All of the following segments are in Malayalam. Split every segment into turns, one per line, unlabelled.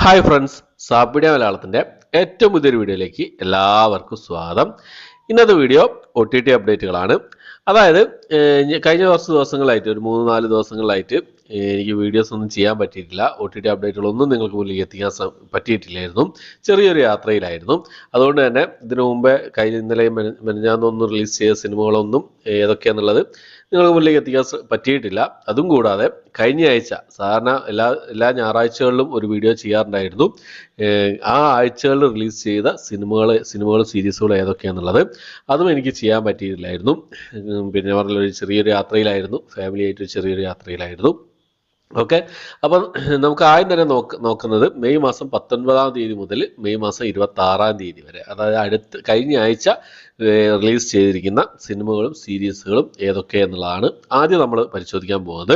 ഹായ് ഫ്രണ്ട്സ്, സാപ്പിഡിയ മലയാളത്തിൻ്റെ ഏറ്റവും പുതിയൊരു വീഡിയോയിലേക്ക് എല്ലാവർക്കും സ്വാഗതം. ഇന്നത്തെ വീഡിയോ OTT അപ്ഡേറ്റുകളാണ്. അതായത് കഴിഞ്ഞ കുറച്ച് ദിവസങ്ങളായിട്ട് ഒരു 3-4 ദിവസങ്ങളായിട്ട് എനിക്ക് വീഡിയോസ് ഒന്നും ചെയ്യാൻ പറ്റിയിട്ടില്ല. OTT അപ്ഡേറ്റുകളൊന്നും നിങ്ങൾക്ക് മുന്നിലേക്ക് എത്തിക്കാൻ പറ്റിയിട്ടില്ലായിരുന്നു. ചെറിയൊരു യാത്രയിലായിരുന്നു. അതുകൊണ്ട് തന്നെ ഇതിനു മുമ്പേ ഇന്നലെയും മെനഞ്ഞാന്നൊന്നും റിലീസ് ചെയ്ത സിനിമകളൊന്നും ഏതൊക്കെയാണെന്നുള്ളത് നിങ്ങൾക്ക് മുന്നിലേക്ക് എത്തിക്കാൻ പറ്റിയിട്ടില്ല. അതും കൂടാതെ കഴിഞ്ഞ ആഴ്ച സാധാരണ എല്ലാ ഞായറാഴ്ചകളിലും ഒരു വീഡിയോ ചെയ്യാറുണ്ടായിരുന്നു. ആ ആഴ്ചകളിൽ റിലീസ് ചെയ്ത സിനിമകളും സീരീസുകളും ഏതൊക്കെയാണെന്നുള്ളത് അതും എനിക്ക് ചെയ്യാൻ പറ്റിയിട്ടില്ലായിരുന്നു. പിന്നെ പറഞ്ഞൊരു ചെറിയൊരു യാത്രയിലായിരുന്നു, ഫാമിലി ആയിട്ട് ചെറിയൊരു യാത്രയിലായിരുന്നു. ഓക്കെ, അപ്പം നമുക്ക് ആദ്യം തന്നെ നോക്കുന്നത് മെയ് മാസം 19-ാം തീയതി മുതൽ മെയ് മാസം 26-ാം തീയതി വരെ, അതായത് കഴിഞ്ഞ ആഴ്ച റിലീസ് ചെയ്തിരിക്കുന്ന സിനിമകളും സീരീസുകളും ഏതൊക്കെയെന്നുള്ളതാണ് ആദ്യം നമ്മൾ പരിശോധിക്കാൻ പോകുന്നത്.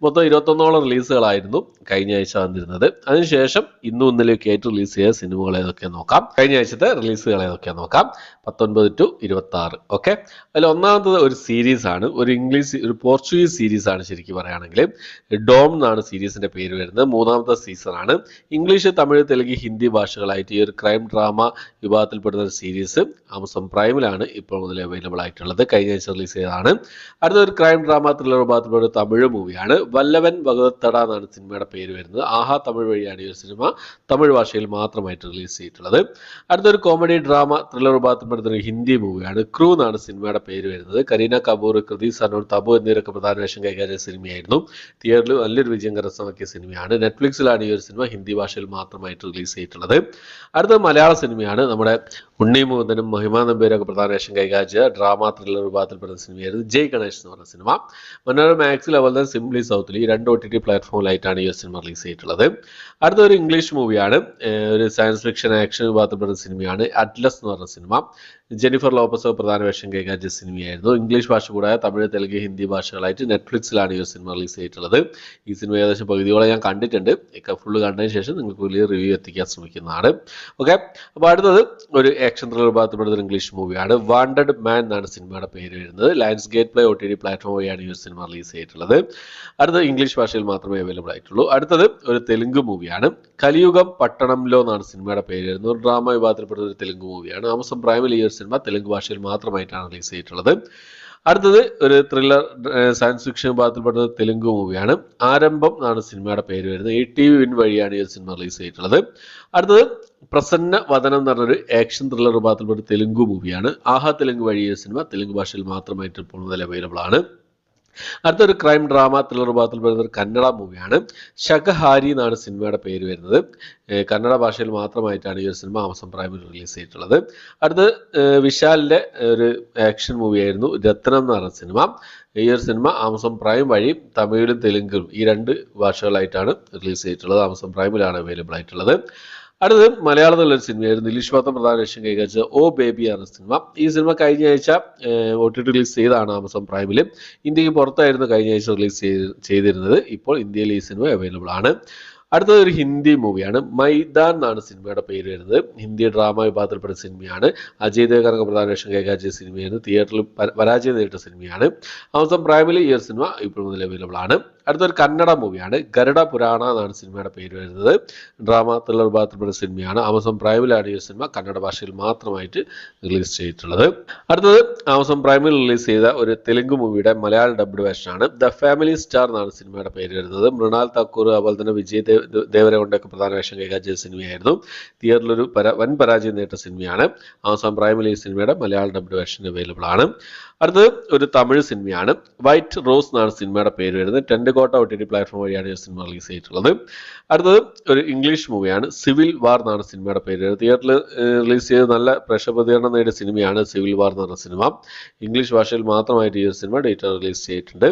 മൊത്തം 21ഓളം റിലീസുകളായിരുന്നു കഴിഞ്ഞ ആഴ്ച വന്നിരുന്നത്. അതിനുശേഷം ഇന്നും ഇന്നലെയൊക്കെ ആയിട്ട് റിലീസ് ചെയ്ത സിനിമകൾ ഏതൊക്കെയാണെന്ന് നോക്കാം. കഴിഞ്ഞ ആഴ്ചത്തെ റിലീസുകൾ ഏതൊക്കെയാണെന്ന് നോക്കാം. 19 to 26. ഓക്കെ, അതിൽ ഒന്നാമത്തത് ഒരു സീരീസാണ്, ഒരു പോർച്ചുഗീസ് സീരീസാണ്. ശരിക്കും പറയുകയാണെങ്കിൽ ഡോം എന്നാണ് സീരീസിന്റെ പേര് വരുന്നത്. 3ാമത്തെ സീസണാണ്. ഇംഗ്ലീഷ്, തമിഴ്, തെലുങ്ക്, ഹിന്ദി ഭാഷകളായിട്ട് ഈ ഒരു ക്രൈം ഡ്രാമ വിഭാഗത്തിൽപ്പെടുന്ന ഒരു സീരീസ് ആമസോൺ പ്രൈമിലാണ് ഇപ്പോൾ മുതൽ അവൈലബിൾ ആയിട്ടുള്ളത്. കഴിഞ്ഞ ആഴ്ച റിലീസ് ചെയ്തതാണ്. അടുത്തൊരു ക്രൈം ഡ്രാമ ത്രില്ലർ വിഭാഗത്തിൽപ്പെടുന്ന തമിഴ് മൂവിയാണ്. വല്ലവൻ ഭഗവത്തട എന്നാണ് സിനിമയുടെ പേര് വരുന്നത്. ആഹാ തമിഴ് വഴിയാണ് ഈ ഒരു സിനിമ തമിഴ് ഭാഷയിൽ മാത്രമായിട്ട് റിലീസ് ചെയ്തിട്ടുള്ളത്. അടുത്തൊരു കോമഡി ഡ്രാമ ത്രില്ലർ വിഭാഗത്തിൽപ്പെടുന്ന ഒരു ഹിന്ദി മൂവിയാണ്. ക്രൂ എന്നാണ് സിനിമയുടെ പേര് വരുന്നത്. കരീന കപൂർ, കൃതി സനോൺ, തബു എന്നിവരൊക്കെ പ്രധാന വേഷം കൈകാര്യം സിനിമയായിരുന്നു. തിയേറ്ററിൽ നല്ലൊരു വിജയം കരസ്ഥമാക്കിയ സിനിമയാണ്. നെറ്റ്ഫ്ലിക്സിലാണ് ഈ ഒരു സിനിമ ഹിന്ദി ഭാഷയിൽ മാത്രമായിട്ട് റിലീസ് ചെയ്തിട്ടുള്ളത്. അടുത്ത മലയാള സിനിമയാണ്. നമ്മുടെ ഉണ്ണി മുകുന്ദനും മഹിമ നമ്പ്യാരൊക്കെ പ്രധാന വേഷം കൈകാര്യ ഡ്രാമ ത്രില്ലർ വിഭാഗത്തിൽപ്പെടുന്ന സിനിമയായിരുന്നു ജയ് ഗണേഷ് എന്ന് പറഞ്ഞ സിനിമ. മനോരമ മാക്സിൽ അതുപോലെ തന്നെ സിംപ്ലി സൗത്തിൽ ഈ 2 OTT പ്ലാറ്റ്ഫോമിലായിട്ടാണ് ഈ ഒരു സിനിമ റിലീസ് ചെയ്തിട്ടുള്ളത്. അടുത്തൊരു ഇംഗ്ലീഷ് മൂവിയാണ്. ഒരു സയൻസ് ഫിക്ഷൻ ആക്ഷൻ വിഭാഗത്തിൽപ്പെടുന്ന സിനിമയാണ് അറ്റ്ലസ് എന്ന് പറഞ്ഞ സിനിമ. ജെനിഫർ ലോപ്പസ് പ്രധാന വേഷം കൈകാര്യ സിനിമയായിരുന്നു. ഇംഗ്ലീഷ് ഭാഷ കൂടാതെ തമിഴ്, തെലുങ്ക്, ഹിന്ദി ഭാഷകളായിട്ട് നെറ്റ്ഫ്ലിക്സിലാണ് ഈ ഒരു സിനിമ റിലീസ് ചെയ്തിട്ടുള്ളത്. ഈ സിനിമ ഏകദേശം പകുതിയോളം ഞാൻ കണ്ടിട്ടുണ്ട്. ഫുള്ള് കണ്ടതിന് ശേഷം നിങ്ങൾക്ക് വലിയ റിവ്യൂ എത്തിക്കാൻ ശ്രമിക്കുന്നതാണ്. ഓക്കെ, അപ്പോൾ അടുത്തത് ഒരു ആക്ഷൻ ത്രില്ലർ വിഭാഗത്തിൽപ്പെടുന്ന ഇംഗ്ലീഷ് മൂവിയാണ്. വാണ്ടഡ് മാൻ എന്നാണ് സിനിമയുടെ പേര് വരുന്നത്. Lions gate play OTT platform വഴിയാണ് ഈ ഒരു സിനിമ റിലീസ് ചെയ്തിട്ടുള്ളത്. അടുത്തത് ഇംഗ്ലീഷ് ഭാഷയിൽ മാത്രമേ അവൈലബിൾ ആയിട്ടുള്ളൂ. അടുത്തത് ഒരു തെലുങ്ക് മൂവിയാണ്. കലിയുഗം പട്ടണംലോ എന്നാണ് സിനിമയുടെ പേര് വരുന്നത്. ഒരു ഡ്രാമ വിഭാഗത്തിൽപ്പെടുന്ന ഒരു തെലുങ്ക് മൂവിയാണ്. ആമസോൺ പ്രൈമിൽ ഈ ഒരു സിനിമ തെലുങ്ക് ഭാഷയിൽ മാത്രമായിട്ടാണ് റിലീസ് ചെയ്തിട്ടുള്ളത്. അടുത്തത് ഒരു ത്രില്ലർ സയൻസ് ഫിക്ഷൻ വിഭാഗത്തിൽപ്പെട്ട തെലുങ്ക് മൂവിയാണ്. ആരംഭം എന്നാണ് സിനിമയുടെ പേര് വരുന്നത്. ATV വിൻ വഴിയാണ് ഈ സിനിമ റിലീസ് ചെയ്തിട്ടുള്ളത്. അടുത്തത് പ്രസന്ന വദനം എന്ന് പറഞ്ഞൊരു ആക്ഷൻ ത്രില്ലർ വിഭാഗത്തിൽപ്പെട്ട തെലുങ്ക് മൂവിയാണ്. ആഹാ തെലുങ്ക് വഴി ഈ സിനിമ തെലുങ്ക് ഭാഷയിൽ മാത്രമായിട്ട് ഇപ്പോൾ മുതൽ അവൈലബിൾ ആണ്. അടുത്തൊരു ക്രൈം ഡ്രാമ ത്രില്ലർ വിഭാഗത്തിൽ വരുന്ന ഒരു കന്നഡ മൂവിയാണ്. ശഖഹാരി എന്നാണ് സിനിമയുടെ പേര് വരുന്നത്. കന്നഡ ഭാഷയിൽ മാത്രമായിട്ടാണ് ഈ ഒരു സിനിമ ആമസോൺ പ്രൈമിൽ റിലീസ് ചെയ്തിട്ടുള്ളത്. അടുത്ത് വിശാലിന്റെ ഒരു ആക്ഷൻ മൂവിയായിരുന്നു രത്നം എന്ന് പറഞ്ഞ സിനിമ. ഈ ഒരു സിനിമ ആമസോൺ പ്രൈം വഴി തമിഴിലും തെലുങ്കിലും ഈ 2 ഭാഷകളായിട്ടാണ് റിലീസ് ചെയ്തിട്ടുള്ളത്. ആമസോൺ പ്രൈമിലാണ് അവൈലബിൾ ആയിട്ടുള്ളത്. അടുത്തത് മലയാളത്തിലുള്ളൊരു സിനിമയായിരുന്നു. ദിലീഷ് പാത്രം പ്രധാന വേഷം കൈകാരിച്ച ഓ ബേബി ആണ് സിനിമ. ഈ സിനിമ കഴിഞ്ഞ ആഴ്ച OTT റിലീസ് ചെയ്തതാണ് ആമസോൺ പ്രൈമിൽ. ഇന്ത്യക്ക് പുറത്തായിരുന്നു കഴിഞ്ഞ ആഴ്ച റിലീസ് ചെയ്തിരുന്നത്. ഇപ്പോൾ ഇന്ത്യയിൽ ഈ സിനിമ അവൈലബിൾ ആണ്. അടുത്തത് ഒരു ഹിന്ദി മൂവിയാണ്. മൈദാൻ എന്നാണ് സിനിമയുടെ പേര് വരുന്നത്. ഹിന്ദി ഡ്രാമ വിഭാഗത്തിൽപ്പെട്ട സിനിമയാണ്. അജയ് ദേവ്ഗൺ പ്രധാന വേഷം കൈകാര്യം സിനിമയായിരുന്നു. തിയേറ്ററിൽ പരാജയം നേരിട്ട സിനിമയാണ്. ആമസോൺ പ്രൈമിൽ ഈ ഒരു സിനിമ ഇപ്പോൾ മുതൽ അവൈലബിൾ ആണ്. അടുത്തൊരു കന്നഡ മൂവിയാണ്. ഗരുഡ പുരാണ എന്നാണ് സിനിമയുടെ പേര് വരുന്നത്. ഡ്രാമ ത്രില്ലർ വിഭാഗത്തിൽപ്പെട്ട സിനിമയാണ്. ആമസോൺ പ്രൈമിലാണ് ഈ സിനിമ കന്നഡ ഭാഷയിൽ മാത്രമായിട്ട് റിലീസ് ചെയ്തിട്ടുള്ളത്. അടുത്തത് ആമസോൺ പ്രൈമിൽ റിലീസ് ചെയ്ത ഒരു തെലുങ്ക് മൂവിയുടെ മലയാളം ഡബ്ഡ് വേർഷനാണ്. ദ ഫാമിലി സ്റ്റാർ എന്നാണ് സിനിമയുടെ പേര് വരുന്നത്. മൃണാൽ താക്കൂർ അതുപോലെ തന്നെ വിജയ് ദേവരകൊണ്ടൊക്കെ പ്രധാന വേഷം കൈകാര്യം ചെയ്ത സിനിമയായിരുന്നു. തിയേറ്ററിലൊരു വൻ പരാജയം നേരിട്ട സിനിമയാണ്. ആമസോൺ പ്രൈമിൽ ഈ സിനിമയുടെ മലയാളം ഡബ്ഡ് വേർഷൻ അവൈലബിൾ ആണ്. അടുത്തത് ഒരു തമിഴ് സിനിമയാണ്. വൈറ്റ് റോസ് എന്നാണ് സിനിമയുടെ പേര് വരുന്നത്. ടെൻഡുകോട്ട OTT പ്ലാറ്റ്ഫോം വഴിയാണ് ഈ സിനിമ റിലീസ് ചെയ്തിട്ടുള്ളത്. അടുത്തത് ഒരു ഇംഗ്ലീഷ് മൂവിയാണ്. സിവിൽ വാർ എന്നാണ് സിനിമയുടെ പേര് വരുന്നത്. തിയേറ്ററിൽ റിലീസ് ചെയ്ത് നല്ല പ്രേക്ഷക പ്രതികരണം നേടിയ സിനിമയാണ് സിവിൽ വാർ എന്ന് പറഞ്ഞ സിനിമ. ഇംഗ്ലീഷ് ഭാഷയിൽ മാത്രമായിട്ട് ഈ സിനിമ ഡേറ്റ് റിലീസ് ചെയ്തിട്ടുണ്ട്.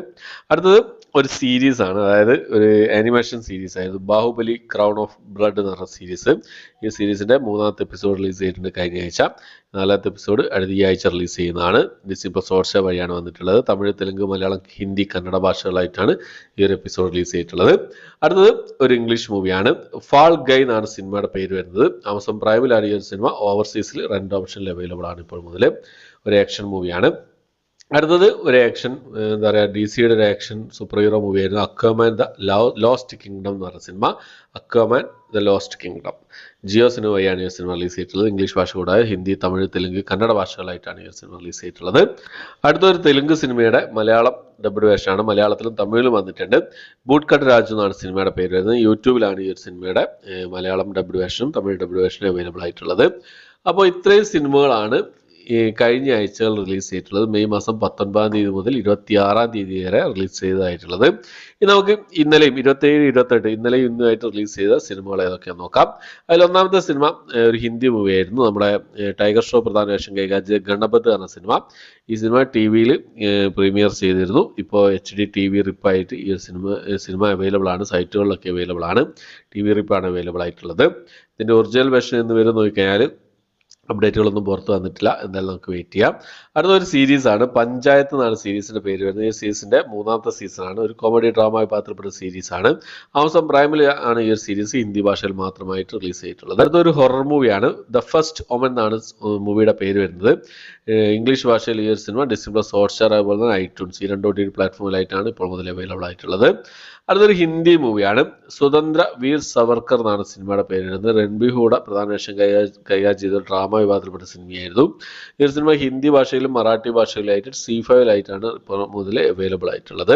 അടുത്തത് ഒരു സീരീസ് ആണ്, അതായത് ഒരു ആനിമേഷൻ സീരീസ് ആയിരുന്നു. ബാഹുബലി ക്രൗൺ ഓഫ് ബ്ലഡ് എന്ന് പറഞ്ഞ സീരീസ്. ഈ സീരീസിന്റെ 3ാമത്തെ എപ്പിസോഡ് റിലീസ് ചെയ്തിട്ടുണ്ട് കഴിഞ്ഞ ആഴ്ച. 4ാമത്തെ എപ്പിസോഡ് അടുത്ത ഈ ആഴ്ച റിലീസ് ചെയ്യുന്നതാണ്. ഡിസ്നി പ്ലസ് ഹോട്ട്സ്റ്റാർ വഴിയാണ് വന്നിട്ടുള്ളത്. തമിഴ്, തെലുങ്ക്, മലയാളം, ഹിന്ദി, കന്നഡ ഭാഷകളായിട്ടാണ് ഈ ഒരു എപ്പിസോഡ് റിലീസ് ചെയ്തിട്ടുള്ളത്. അടുത്തത് ഒരു ഇംഗ്ലീഷ് മൂവിയാണ്. ഫാൾ ഗൈ എന്നാണ് സിനിമയുടെ പേര് വരുന്നത്. ആമസോൺ പ്രൈമിലാണ് ഈ ഒരു സിനിമ ഓവർസീസിൽ റെന്റ് ഓപ്ഷനിൽ അവൈലബിൾ ആണ് ഇപ്പോൾ മുതൽ. ഒരു ആക്ഷൻ മൂവിയാണ്. അടുത്തത് ഒരു ആക്ഷൻ എന്താ പറയുക DC-യുടെ ഒരു ആക്ഷൻ സൂപ്പർ ഹീറോ മൂവി ആയിരുന്നു അക്വാമാൻ ദ ലോസ്റ്റ് കിങ്ഡം എന്ന് പറഞ്ഞ cinema. Aquaman the lost kingdom Jio cinema വഴിയാണ് ഈ സിനിമ റിലീസ് ചെയ്തിട്ടുള്ളത്. ഇംഗ്ലീഷ് ഭാഷ കൂടാതെ ഹിന്ദി, തമിഴ്, തെലുങ്ക്, കന്നഡ ഭാഷകളായിട്ടാണ് ഈ സിനിമ റിലീസ് ചെയ്തിട്ടുള്ളത്. അടുത്തൊരു തെലുങ്ക് സിനിമയുടെ മലയാളം ഡബ്ഡ് വേർഷനാണ്. മലയാളത്തിലും തമിഴിലും വന്നിട്ടുണ്ട്. ബൂട്ട് കട്ട് രാജു എന്നാണ് സിനിമയുടെ പേര് വരുന്നത്. യൂട്യൂബിലാണ് ഈ ഒരു സിനിമയുടെ മലയാളം ഡബ്ഡ് വേർഷനും തമിഴ് ഡബ്ഡ് വേർഷനും അവൈലബിൾ ആയിട്ടുള്ളത്. അപ്പോൾ ഇത്രയും സിനിമകളാണ് ഈ കഴിഞ്ഞ ആഴ്ചകൾ റിലീസ് ചെയ്തിട്ടുള്ളത്. മെയ് മാസം 19 തീയതി മുതൽ 26 തീയതി വരെ റിലീസ് ചെയ്തതായിട്ടുള്ളത്. ഇനി നമുക്ക് ഇന്നലെയും 27, 28 ഇന്നലെയും ഇന്നുമായിട്ട് റിലീസ് ചെയ്ത സിനിമകൾ ഏതൊക്കെയാണെന്ന് നോക്കാം. അതിലൊന്നാമത്തെ സിനിമ ഒരു ഹിന്ദി മൂവി ആയിരുന്നു. നമ്മുടെ ടൈഗർ ഷോ പ്രധാന വേഷം കൈകാര്യം ഗണപത് എന്ന സിനിമ. ഈ സിനിമ TV-യിൽ പ്രീമിയർ ചെയ്തിരുന്നു. ഇപ്പോൾ HD TV റിപ്പായിട്ട് ഈ സിനിമ അവൈലബിൾ ആണ്. സൈറ്റുകളിലൊക്കെ അവൈലബിൾ ആണ്. TV റിപ്പാണ് അവൈലബിൾ ആയിട്ടുള്ളത്. ഇതിൻ്റെ ഒറിജിനൽ വേർഷൻ എന്ന് വരും നോക്കിക്കഴിഞ്ഞാൽ അപ്ഡേറ്റുകളൊന്നും പുറത്ത് വന്നിട്ടില്ല. എന്തായാലും നമുക്ക് വെയിറ്റ് ചെയ്യാം. അടുത്തൊരു സീരീസാണ് പഞ്ചായത്ത് എന്നാണ് സീരീസിൻ്റെ പേര് വരുന്നത്. ഈ സീരീസിൻ്റെ 3ാമത്തെ സീസണാണ്. ഒരു കോമഡി ഡ്രാമ വിഭാഗത്തിൽപ്പെട്ട സീരീസാണ്. ആമസോൺ പ്രൈമിൽ ആണ് ഈ ഒരു സീരീസ് ഹിന്ദി ഭാഷയിൽ മാത്രമായിട്ട് റിലീസ് ചെയ്തിട്ടുള്ളത്. അടുത്തൊരു ഹൊറർ മൂവിയാണ്. ദ ഫസ്റ്റ് ഒമൻ എന്നാണ് മൂവിയുടെ പേര് വരുന്നത്. ഇംഗ്ലീഷ് ഭാഷയിൽ ഈ ഒരു സിനിമ Disney+, ഹോട്ട്സ്റ്റാർ, അതുപോലെ തന്നെ iTunes ഈ 2 OTT പ്ലാറ്റ്ഫോമിലായിട്ടാണ് ഇപ്പോൾ മുതൽ അവൈലബിൾ ആയിട്ടുള്ളത്. അടുത്തൊരു ഹിന്ദി മൂവിയാണ്. സ്വതന്ത്ര വീർ സവർക്കർ എന്നാണ് സിനിമയുടെ പേര് വരുന്നത്. രൺബീർ ഹൂഡ പ്രധാന വേഷം കൈകാര്യം ചെയ്ത ഡ്രാമ വിഭാഗത്തിൽപ്പെട്ട സിനിമയായിരുന്നു. ഈ ഒരു സിനിമ ഹിന്ദി ഭാഷയിലും മറാഠി ഭാഷയിലായിട്ട് C5-ലായിട്ടാണ് ഇപ്പോൾ മുതൽ അവൈലബിൾ ആയിട്ടുള്ളത്.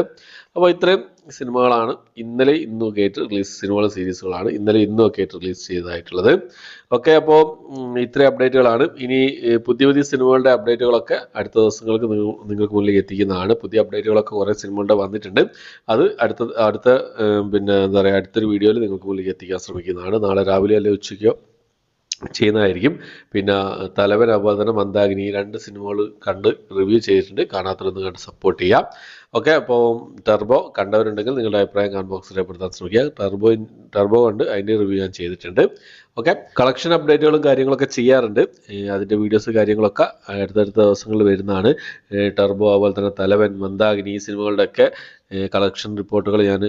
അപ്പോൾ ഇത്രയും സിനിമകളാണ് ഇന്നലെ ഇന്നുമൊക്കെ ആയിട്ട് സിനിമകൾ സീരീസുകളാണ് ഇന്നലെ ഇന്നുമൊക്കെ ആയിട്ട് റിലീസ് ചെയ്തതായിട്ടുള്ളത്. ഓക്കെ, അപ്പോൾ ഇത്രയും അപ്ഡേറ്റുകളാണ്. ഇനി പുതിയ പുതിയ സിനിമകളുടെ അപ്ഡേറ്റുകളൊക്കെ അടുത്ത ദിവസങ്ങൾക്ക് നിങ്ങൾക്ക് മുന്നിൽ എത്തിക്കുന്നതാണ്. പുതിയ അപ്ഡേറ്റുകളൊക്കെ കുറേ സിനിമകളുടെ വന്നിട്ടുണ്ട്. അത് അടുത്ത പിന്നെ എന്താ പറയുക അടുത്തൊരു വീഡിയോയിൽ നിങ്ങൾക്ക് മുന്നിൽ എത്തിക്കാൻ ശ്രമിക്കുന്നതാണ്. നാളെ രാവിലെ അല്ലെങ്കിൽ ഉച്ചയ്ക്കോ ചെയ്യുന്നതായിരിക്കും. പിന്നെ തലവൻ, അതുപോലെ തന്നെ മന്ദാകിനി 2 സിനിമകൾ കണ്ട് റിവ്യൂ ചെയ്തിട്ടുണ്ട്. കാണാത്തവരൊന്ന് കണ്ട് സപ്പോർട്ട് ചെയ്യാം. ഓക്കെ, അപ്പോൾ ടർബോ കണ്ടവരുണ്ടെങ്കിൽ നിങ്ങളുടെ അഭിപ്രായം കമന്റ് ബോക്സിൽ രേഖപ്പെടുത്താൻ ശ്രമിക്കുക. ടർബോ കണ്ട് അതിൻ്റെ റിവ്യൂ ഞാൻ ചെയ്തിട്ടുണ്ട്. ഓക്കെ, കളക്ഷൻ അപ്ഡേറ്റുകളും കാര്യങ്ങളൊക്കെ ചെയ്യാറുണ്ട്. അതിൻ്റെ വീഡിയോസ് കാര്യങ്ങളൊക്കെ അടുത്തടുത്ത ദിവസങ്ങളിൽ വരുന്നതാണ്. ടർബോ, അതുപോലെ തന്നെ തലവൻ, മന്ദാകിനി ഈ സിനിമകളുടെയൊക്കെ കളക്ഷൻ റിപ്പോർട്ടുകൾ ഞാൻ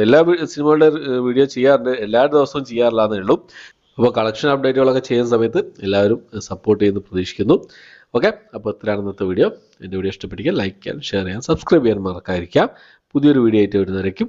എല്ലാ സിനിമകളുടെ വീഡിയോ ചെയ്യാറുണ്ട്. എല്ലാ ദിവസവും ചെയ്യാറില്ല എന്നേ ഉള്ളൂ. അപ്പോൾ കളക്ഷൻ അപ്ഡേറ്റുകളൊക്കെ ചെയ്യുന്ന സമയത്ത് എല്ലാവരും സപ്പോർട്ട് ചെയ്യുന്നു പ്രതീക്ഷിക്കുന്നു. ഓക്കെ, അപ്പോൾ ഇത്രയാണ് ഇന്നത്തെ വീഡിയോ. എൻ്റെ വീഡിയോ ഇഷ്ടപ്പെട്ടിരിക്കുക ലൈക്ക് ചെയ്യാൻ, ഷെയർ ചെയ്യാൻ, സബ്സ്ക്രൈബ് ചെയ്യാൻ മറക്കാതിരിക്കുക. പുതിയൊരു വീഡിയോ ആയിട്ട് വരുന്നവരേക്കും